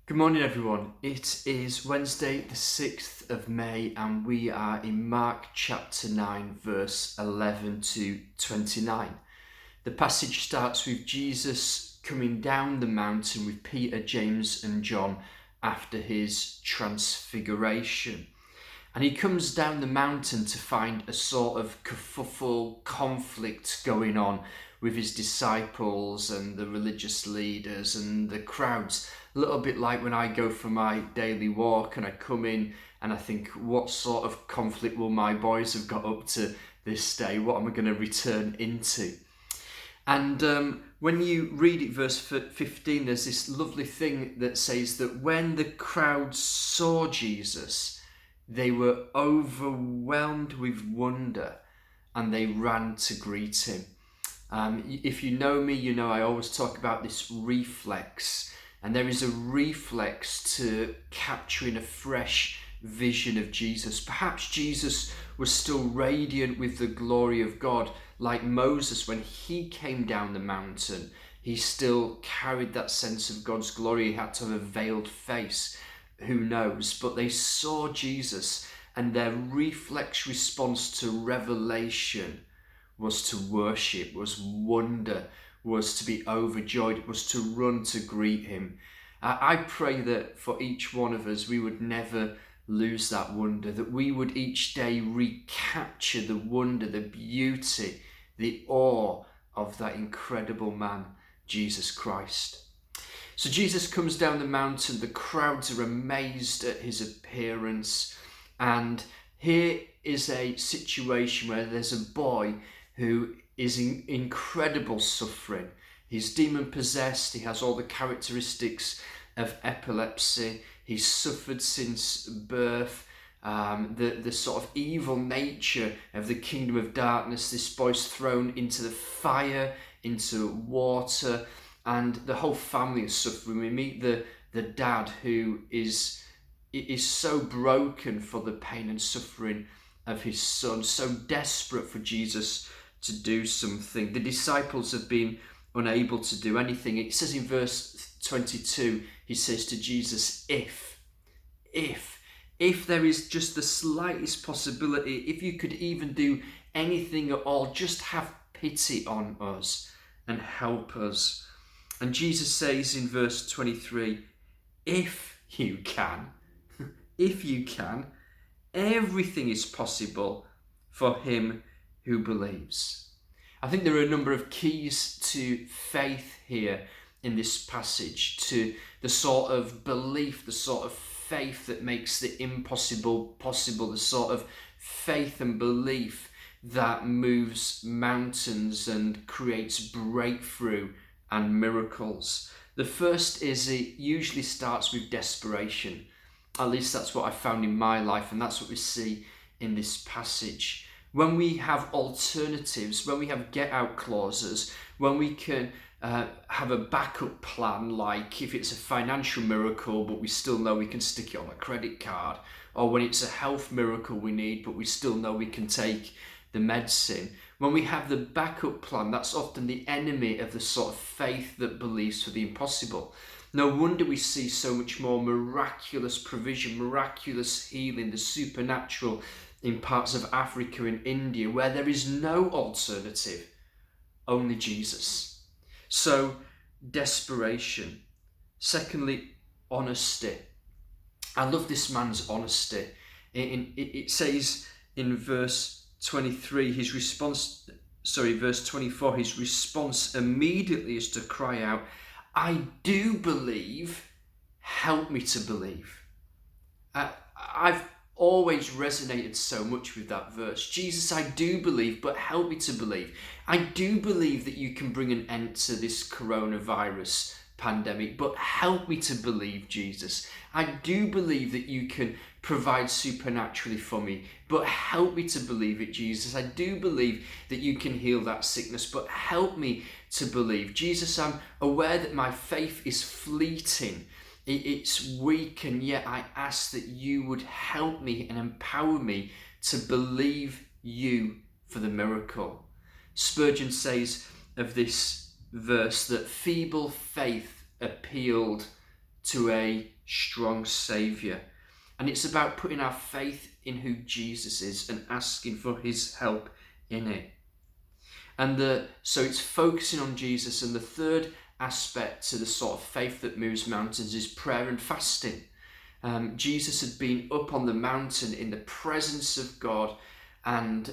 Good morning, everyone. It is Wednesday, the 6th of May, and we are in Mark chapter 9, verse 11 to 29. The passage starts with Jesus coming down the mountain with Peter, James, and John after his transfiguration. And he comes down the mountain to find a sort of kerfuffle, conflict going on with his disciples and the religious leaders and the crowds. A little bit like when I go for my daily walk and I come in and I think, what sort of conflict will my boys have got up to this day? What am I going to return into? And when you read it, verse 15, there's this lovely thing that says that when the crowd saw Jesus, they were overwhelmed with wonder and they ran to greet him. If you know me, you know I always talk about this reflex. And there is a reflex to capturing a fresh vision of Jesus. Perhaps Jesus was still radiant with the glory of God, like Moses when he came down the mountain. He still carried that sense of God's glory. He had to have a veiled face. Who knows? But they saw Jesus, and their reflex response to revelation was to worship, was wonder, was to be overjoyed, was to run to greet him. I pray that for each one of us, we would never lose that wonder, that we would each day recapture the wonder, the beauty, the awe of that incredible man, Jesus Christ. So Jesus comes down the mountain, the crowds are amazed at his appearance, and here is a situation where there's a boy who is in incredible suffering. He's demon possessed, he has all the characteristics of epilepsy, he's suffered since birth, the sort of evil nature of the kingdom of darkness. This boy's thrown into the fire, into water, and the whole family is suffering. We meet the dad who is so broken for the pain and suffering of his son, so desperate for Jesus to do something. The disciples have been unable to do anything. It says in verse 22, he says to Jesus, if there is just the slightest possibility, if you could even do anything at all, just have pity on us and help us. And Jesus says in verse 23, if you can, everything is possible for him who believes. I think there are a number of keys to faith here in this passage, to the sort of belief, the sort of faith that makes the impossible possible, the sort of faith and belief that moves mountains and creates breakthrough and miracles. The first is it usually starts with desperation. At least that's what I found in my life, and that's what we see in this passage. When we have alternatives, when we have get-out clauses, when we can have a backup plan, like if it's a financial miracle but we still know we can stick it on a credit card, or when it's a health miracle we need but we still know we can take the medicine. When we have the backup plan, that's often the enemy of the sort of faith that believes for the impossible. No wonder we see so much more miraculous provision, miraculous healing, the supernatural in parts of Africa and India where there is no alternative, only Jesus. So, desperation. Secondly, honesty. I love this man's honesty. It says in verse 24, his response immediately is to cry out, I do believe, help me to believe. I've always resonated so much with that verse. Jesus, I do believe, but help me to believe. I do believe that you can bring an end to this coronavirus pandemic, but help me to believe, Jesus. I do believe that you can provide supernaturally for me, but help me to believe it, Jesus. I do believe that you can heal that sickness, but help me to believe. Jesus, I'm aware that my faith is fleeting. It's weak, and yet I ask that you would help me and empower me to believe you for the miracle. Spurgeon says of this verse that feeble faith appealed to a strong Saviour. And it's about putting our faith in who Jesus is and asking for his help in it. And so it's focusing on Jesus. And the third aspect to the sort of faith that moves mountains is prayer and fasting. Jesus had been up on the mountain in the presence of God, and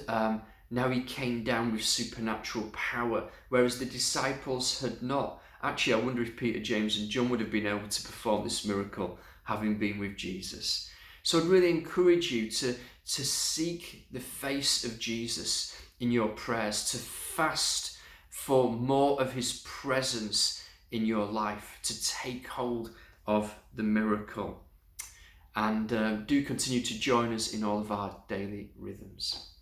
now he came down with supernatural power, whereas the disciples had not. Actually, I wonder if Peter, James and John would have been able to perform this miracle having been with Jesus. So I'd really encourage you to seek the face of Jesus in your prayers, to fast for more of his presence in your life, to take hold of the miracle. And do continue to join us in all of our daily rhythms.